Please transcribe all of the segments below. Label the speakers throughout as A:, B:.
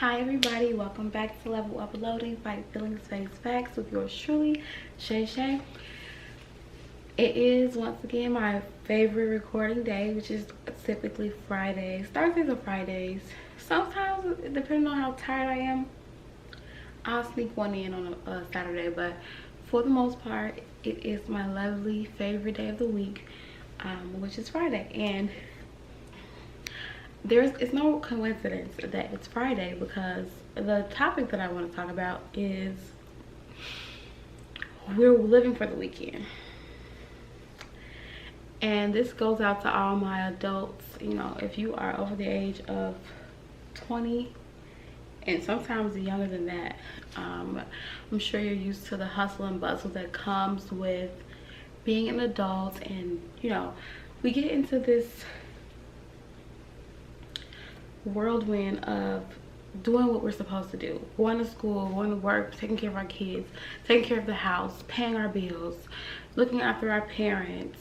A: Hi everybody, welcome back to Level Uploading, Fight Feelings, Face Facts with yours truly, Shay Shay. It is once again my favorite recording day, which is typically Fridays. Thursdays or Fridays. Sometimes, depending on how tired I am, I'll sneak one in on a Saturday, but for the most part, it is my lovely favorite day of the week, which is Friday. And it's no coincidence that it's Friday, because the topic that I want to talk about is we're living for the weekend. And this goes out to all my adults. You know, if you are over the age of 20 and sometimes younger than that, I'm sure you're used to the hustle and bustle that comes with being an adult. And you know, we get into this whirlwind of doing what we're supposed to do, going to school, going to work, taking care of our kids, taking care of the house, paying our bills, looking after our parents,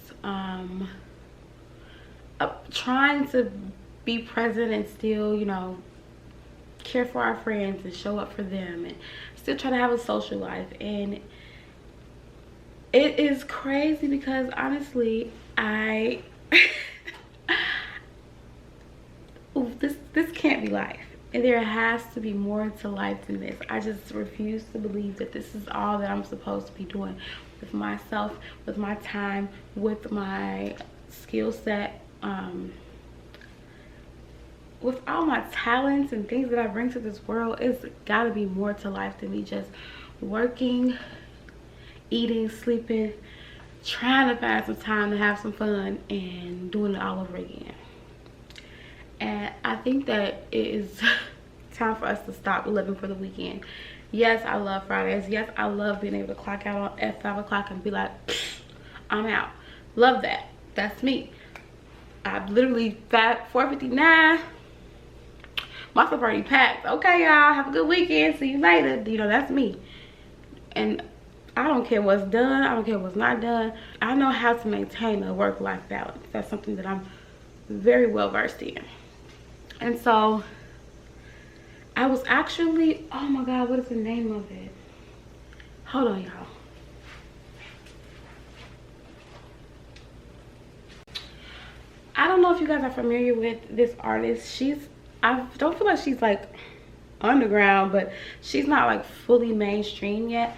A: trying to be present and still, you know, care for our friends and show up for them, and still try to have a social life. And it is crazy because honestly, this can't be life, and there has to be more to life than this. I just refuse to believe that this is all that I'm supposed to be doing with myself, with my time, with my skill set, with all my talents and things that I bring to this world. It's got to be more to life than me just working, eating, sleeping, trying to find some time to have some fun, and doing it all over again. And I think that it is time for us to stop living for the weekend. Yes, I love Fridays. Yes, I love being able to clock out at 5 o'clock and be like, I'm out. Love that. That's me. I literally 4:59. My stuff already packed. Okay, y'all, have a good weekend. See you later. You know, that's me. And I don't care what's done. I don't care what's not done. I know how to maintain a work-life balance. That's something that I'm very well versed in. And so I was actually, oh my god, what is the name of it? Hold on, y'all. I don't know if you guys are familiar with this artist. I don't feel like she's like underground, but she's not like fully mainstream yet.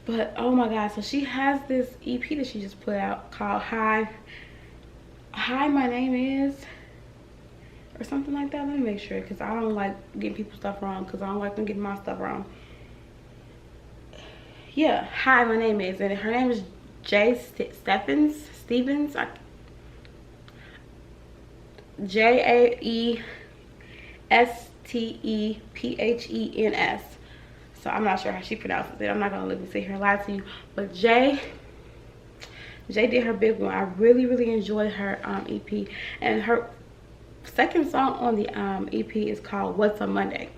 A: But oh my god, so she has this EP that she just put out called Hi My Name Is, or something like that. Let me make sure, because I don't like getting people's stuff wrong, because I don't like them getting my stuff wrong. Yeah, Hi My Name Is, and her name is Jay Stevens. JAESTEPHENS. So I'm not sure how she pronounces it. I'm not gonna let me sit here and lie to you, but Jay did her big one. I really enjoyed her EP, and her second song on the EP is called What's on Monday.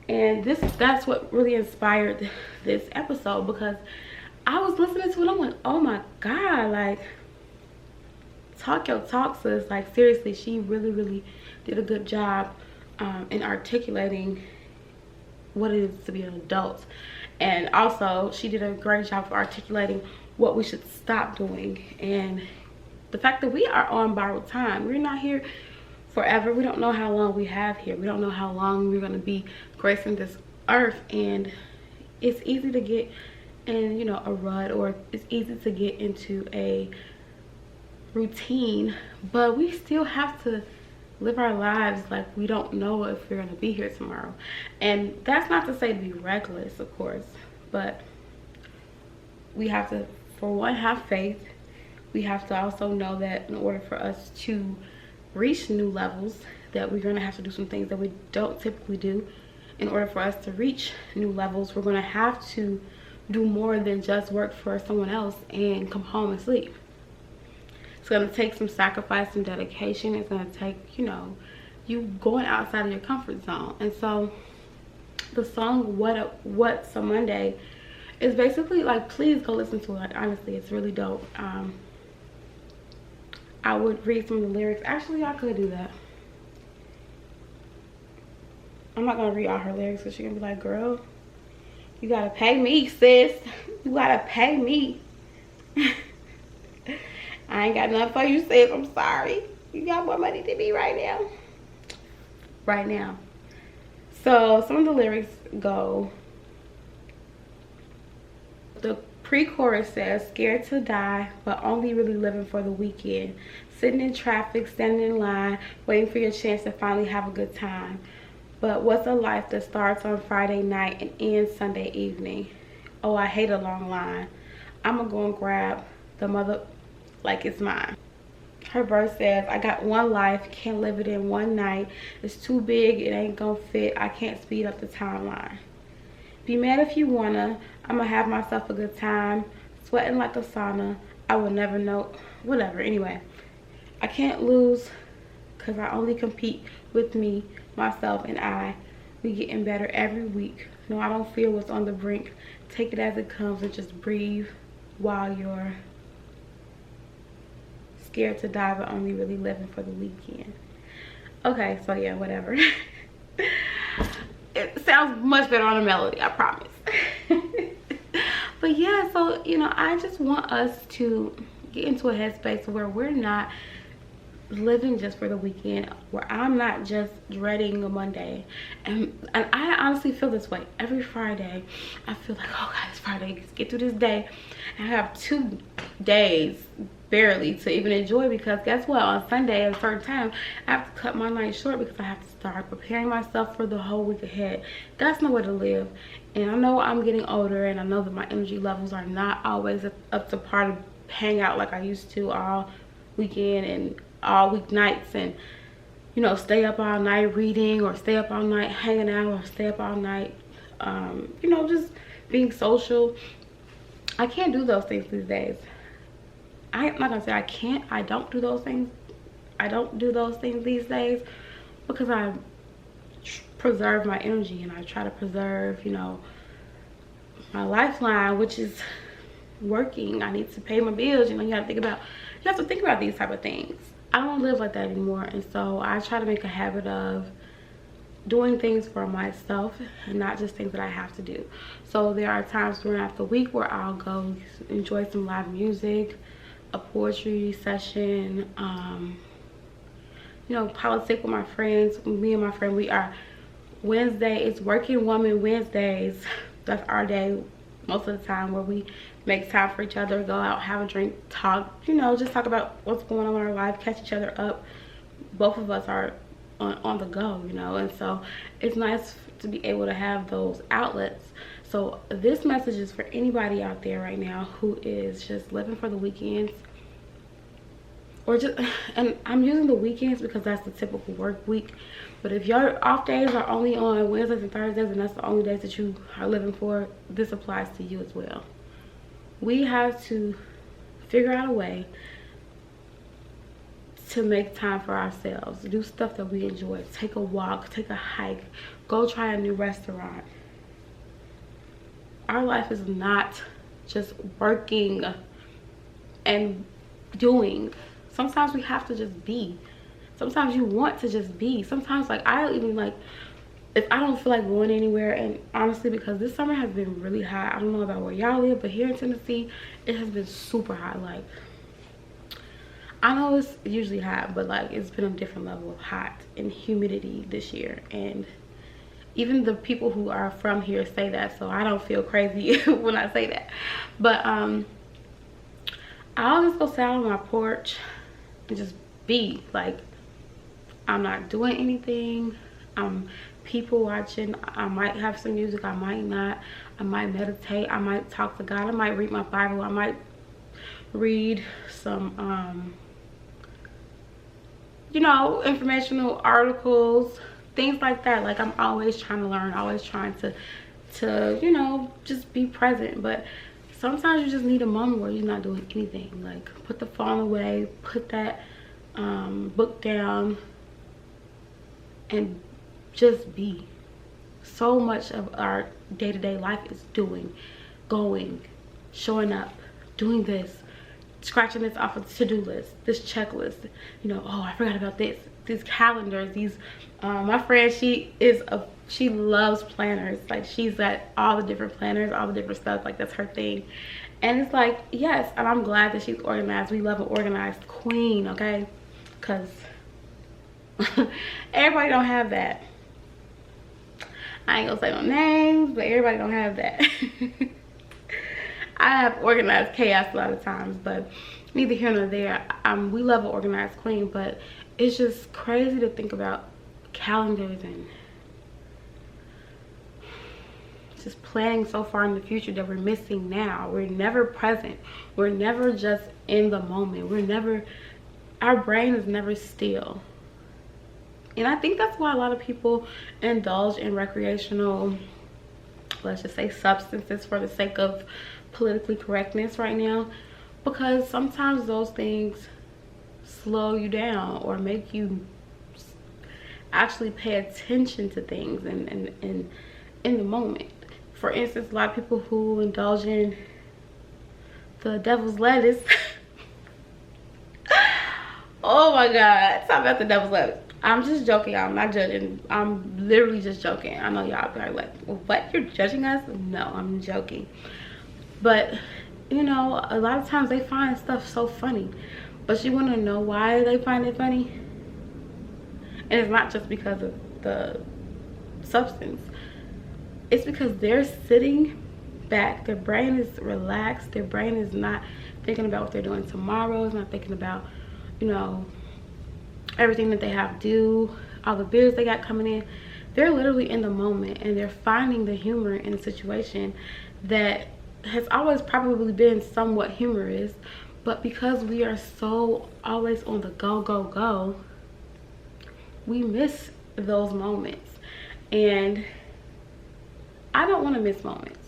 A: And that's what really inspired this episode, because I was listening to it. I'm like, oh my god, like, talk your talk, sis. Like, seriously, she really did a good job in articulating what it is to be an adult. And also, she did a great job of articulating what we should stop doing, and the fact that we are on borrowed time. We're not here forever. We don't know how long we have here. We don't know how long we're going to be gracing this earth, and it's easy to get in, you know, a rut, or it's easy to get into a routine, but we still have to live our lives like we don't know if we're going to be here tomorrow. And that's not to say to be reckless, of course, but we have to, for one, have faith. We have to also know that in order for us to reach new levels, that we're going to have to do some things that we don't typically do. In order for us to reach new levels, we're going to have to do more than just work for someone else and come home and sleep. It's going to take some sacrifice and dedication. It's going to take, you know, you going outside of your comfort zone. And so the song What's on Monday is basically like, please go listen to it. Like, honestly, it's really dope. I would read some of the lyrics. Actually, I could do that. I'm not gonna read all her lyrics because she's gonna be like, girl, you gotta pay me, sis. You gotta pay me. I ain't got nothing for you, sis. I'm sorry. You got more money than me right now. Right now. So some of the lyrics go. The pre-chorus says, scared to die, but only really living for the weekend. Sitting in traffic, standing in line, waiting for your chance to finally have a good time. But what's a life that starts on Friday night and ends Sunday evening? Oh, I hate a long line. I'ma go and grab the mother like it's mine. Her verse says, I got one life, can't live it in one night. It's too big, it ain't gonna fit. I can't speed up the timeline. Be mad if you wanna. I'ma have myself a good time. Sweating like a sauna. I will never know. Whatever. Anyway, I can't lose because I only compete with me, myself, and I. We getting better every week. No, I don't feel what's on the brink. Take it as it comes and just breathe while you're scared to die but only really living for the weekend. Okay, so yeah, whatever. It sounds much better on a melody, I promise. But yeah, so you know, I just want us to get into a headspace where we're not living just for the weekend, where I'm not just dreading a Monday. And I honestly feel this way every Friday. I feel like, oh god, it's Friday, let's get through this day. And I have 2 days barely to even enjoy, because guess what, on Sunday at a certain time I have to cut my night short because I have to start preparing myself for the whole week ahead. That's no way to live. And I know I'm getting older, and I know that my energy levels are not always up to par to hang out like I used to all weekend and all weeknights, and you know, stay up all night reading, or stay up all night hanging out, or stay up all night you know, just being social. I can't do those things these days. I'm not gonna say I can't. I don't do those things. I don't do those things these days because I preserve my energy, and I try to preserve, you know, my lifeline, which is working. I need to pay my bills. You know, you have to think about these type of things. I don't live like that anymore, and so I try to make a habit of doing things for myself and not just things that I have to do. So there are times throughout the week where I'll go enjoy some live music, a poetry session, you know, politic with my friends. Me and my friend, we are Wednesday, it's Working Woman Wednesdays. That's our day most of the time, where we make time for each other, go out, have a drink, talk, you know, just talk about what's going on in our life, catch each other up. Both of us are on the go, you know, and so it's nice to be able to have those outlets. So this message is for anybody out there right now who is just living for the weekends, or just, and I'm using the weekends because that's the typical work week, but if your off days are only on Wednesdays and Thursdays, and that's the only days that you are living for, this applies to you as well. We have to figure out a way to make time for ourselves, do stuff that we enjoy, take a walk, take a hike, go try a new restaurant. Our life is not just working and doing. Sometimes we have to just be. Sometimes you want to just be. Sometimes, like, I even, like, if I don't feel like going anywhere, and honestly, because this summer has been really hot. I don't know about where y'all live, but here in Tennessee, it has been super hot. Like, I know it's usually hot, but like, it's been a different level of hot and humidity this year. And even the people who are from here say that, so I don't feel crazy when I say that. But I'll just go sit out on my porch and just be. Like, I'm not doing anything. I'm people watching. I might have some music, I might not. I might meditate, I might talk to God, I might read my Bible, I might read some you know, informational articles, things like that. Like, I'm always trying to learn, always trying to you know, just be present. But sometimes you just need a moment where you're not doing anything. Like, put the phone away, put that book down, and just be. So much of our day-to-day life is doing, going, showing up, doing this, scratching this off of the to-do list, this checklist, you know, oh, I forgot about this, these calendars, these my friend, she is a she loves planners. Like, she's got all the different planners, all the different stuff. Like, that's her thing. And it's like, yes, and I'm glad that she's organized. We love an organized queen, okay? Because everybody don't have that. I ain't gonna say no names, but everybody don't have that. I have organized chaos a lot of times, but neither here nor there. We love an organized queen, but it's just crazy to think about calendars and just planning so far in the future that we're missing now. We're never present. We're never just in the moment. Our brain is never still. And I think that's why a lot of people indulge in recreational, let's just say, substances for the sake of politically correctness right now, because sometimes those things slow you down or make you actually pay attention to things and in the moment. For instance, a lot of people who indulge in the devil's lettuce. Oh my god, talk about the devil's lettuce. I'm just joking. I'm not judging. I'm literally just joking. I know y'all are like, what, you're judging us? No, I'm joking. But you know, a lot of times they find stuff so funny, but you want to know why they find it funny. And it's not just because of the substance. It's because they're sitting back. Their brain is relaxed. Their brain is not thinking about what they're doing tomorrow. It's not thinking about, you know, everything that they have to do, all the bills they got coming in. They're literally in the moment, and they're finding the humor in a situation that has always probably been somewhat humorous, but because we are so always on the go, we miss those moments. And I don't want to miss moments.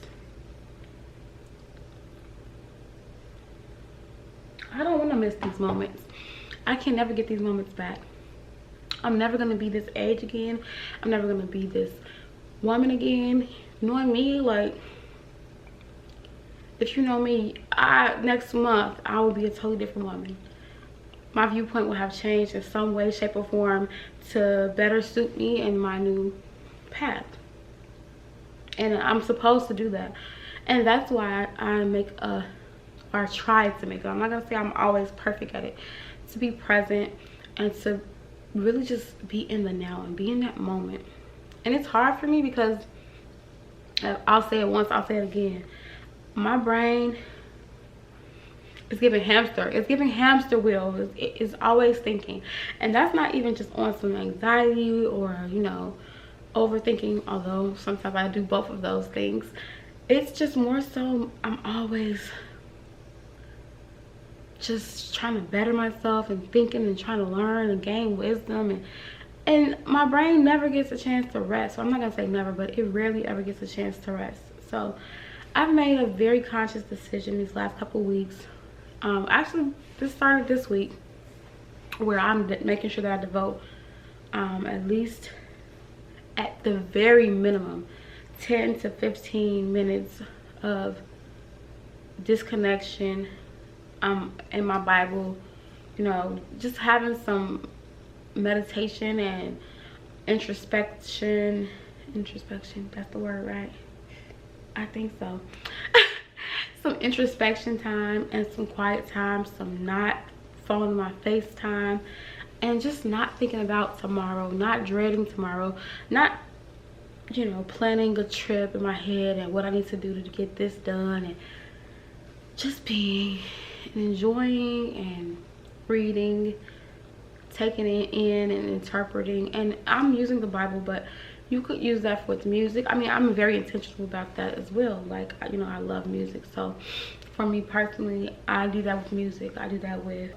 A: I don't want to miss these moments. I can never get these moments back. I'm never going to be this age again. I'm never going to be this woman again. Knowing me, like, if you know me, next month I will be a totally different woman. My viewpoint will have changed in some way, shape, or form to better suit me in my new path. And I'm supposed to do that. And that's why I make or try to make it. I'm not going to say I'm always perfect at it. To be present and to really just be in the now and be in that moment. And it's hard for me because I'll say it once, I'll say it again. My brain is giving hamster. It's giving hamster wheels. It's always thinking. And that's not even just on some anxiety or, you know, overthinking, although sometimes I do both of those things. It's just more so I'm always just trying to better myself and thinking and trying to learn and gain wisdom, and my brain never gets a chance to rest. So I'm not gonna say never, but it rarely ever gets a chance to rest. So I've made a very conscious decision these last couple weeks. Actually, this started this week, where I'm making sure that I devote at least, at the very minimum, 10 to 15 minutes of disconnection in my Bible, you know, just having some meditation and introspection, that's the word, right? I think so. Some introspection time and some quiet time, some not falling on my face time, and just not thinking about tomorrow, not dreading tomorrow, not, you know, planning a trip in my head and what I need to do to get this done, and just being and enjoying and reading, taking it in and interpreting. And I'm using the Bible, but you could use that with music. I mean, I'm very intentional about that as well. Like, you know, I love music. So for me personally, I do that with music. I do that with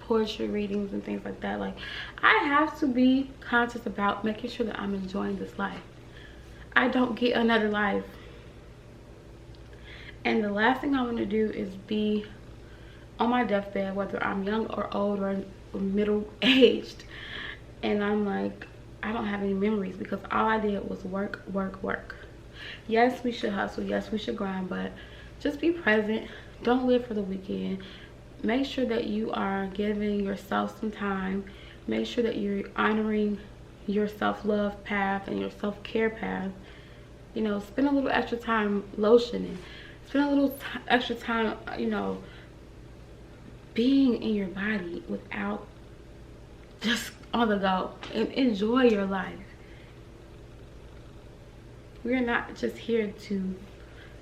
A: poetry readings and things like that. Like, I have to be conscious about making sure that I'm enjoying this life. I don't get another life. And the last thing I want to do is be on my deathbed, whether I'm young or old or middle-aged, and I'm like, I don't have any memories, because all I did was work. Yes, we should hustle. Yes, we should grind, but just be present. Don't live for the weekend. Make sure that you are giving yourself some time. Make sure that you're honoring your self-love path and your self-care path, you know, spend a little extra time lotioning, spend a little extra time, you know, being in your body without just on the go, and enjoy your life. We're not just here to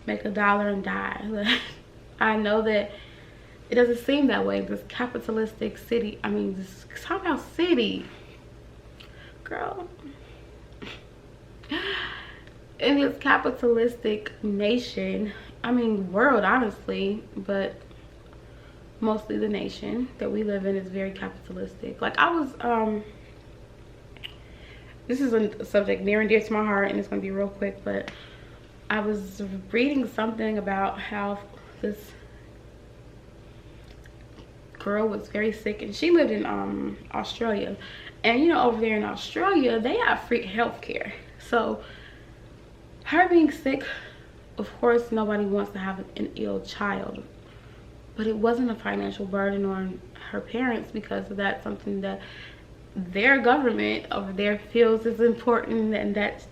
A: make $1 and die. Like, I know that it doesn't seem that way in this capitalistic city. I mean, this talk about city, girl. In this capitalistic nation, I mean world, honestly, but mostly the nation that we live in is very capitalistic. Like, I was this is a subject near and dear to my heart, and it's gonna be real quick, but I was reading something about how this girl was very sick, and she lived in Australia, and you know, over there in Australia they have free health care. So her being sick, of course nobody wants to have an ill child, but it wasn't a financial burden on her parents because that's something that their government over there feels is important, and that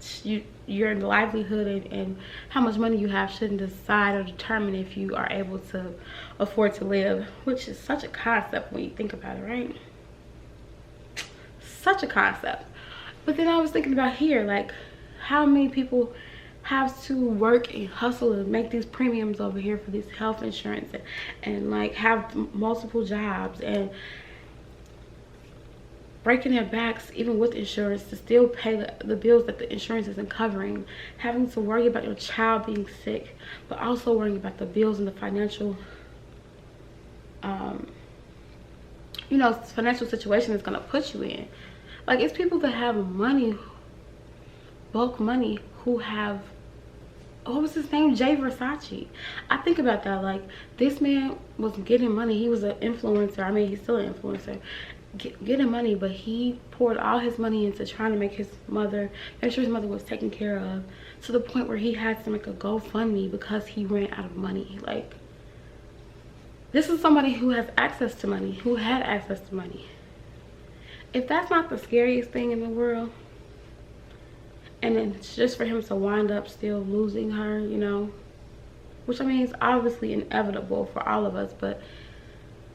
A: your livelihood and how much money you have shouldn't decide or determine if you are able to afford to live, which is such a concept when you think about it, right? Such a concept. But then I was thinking about here, like, how many people have to work and hustle and make these premiums over here for this health insurance, and like have multiple jobs and breaking their backs even with insurance to still pay the bills that the insurance isn't covering, having to worry about your child being sick, but also worrying about the bills and the financial you know, financial situation is going to put you in. Like, it's people that have money, bulk money, who have, what was his name, Jay Versace. I think about that. Like, this man was getting money. He was an influencer. I mean, he's still an influencer, getting money, but he poured all his money into trying to make sure his mother was taken care of, to the point where he had to make a GoFundMe because he ran out of money. Like, this is somebody who has access to money, who had access to money. If that's not the scariest thing in the world, and then it's just for him to wind up still losing her, you know, which I mean is obviously inevitable for all of us, but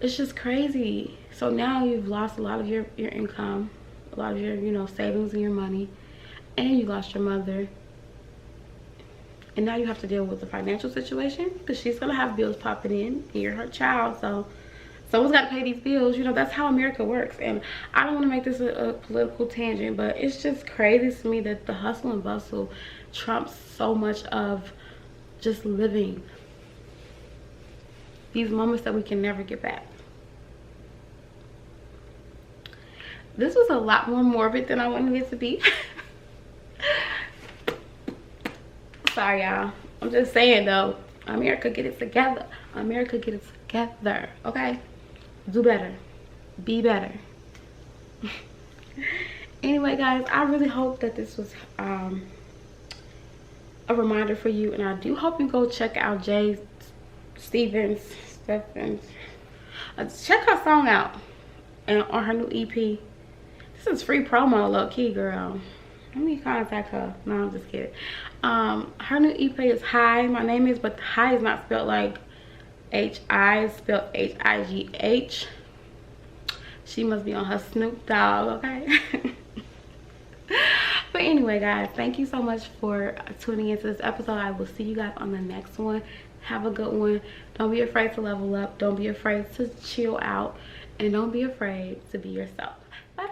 A: it's just crazy. So now you've lost a lot of your income, a lot of your, you know, savings and your money, and you lost your mother, and now you have to deal with the financial situation because she's gonna have bills popping in. You're her child, so someone's got to pay these bills. You know, that's how America works. And I don't want to make this a political tangent, but it's just crazy to me that the hustle and bustle trumps so much of just living these moments that we can never get back. This was a lot more morbid than I wanted it to be. Sorry, y'all. I'm just saying, though, America, get it together. America, get it together, okay? Do better. Be better. Anyway, guys, I really hope that this was a reminder for you, and I do hope you go check out Jay Stephens. Check her song out and on her new EP. This is free promo, low key, girl. Let me contact her. No, I'm just kidding. Her new EP is High. My name is, but High is not spelled like H-I, it's spelled H-I-G-H. She must be on her Snoop Dogg, okay? But anyway, guys, thank you so much for tuning into this episode. I will see you guys on the next one. Have a good one. Don't be afraid to level up. Don't be afraid to chill out. And don't be afraid to be yourself. Bye.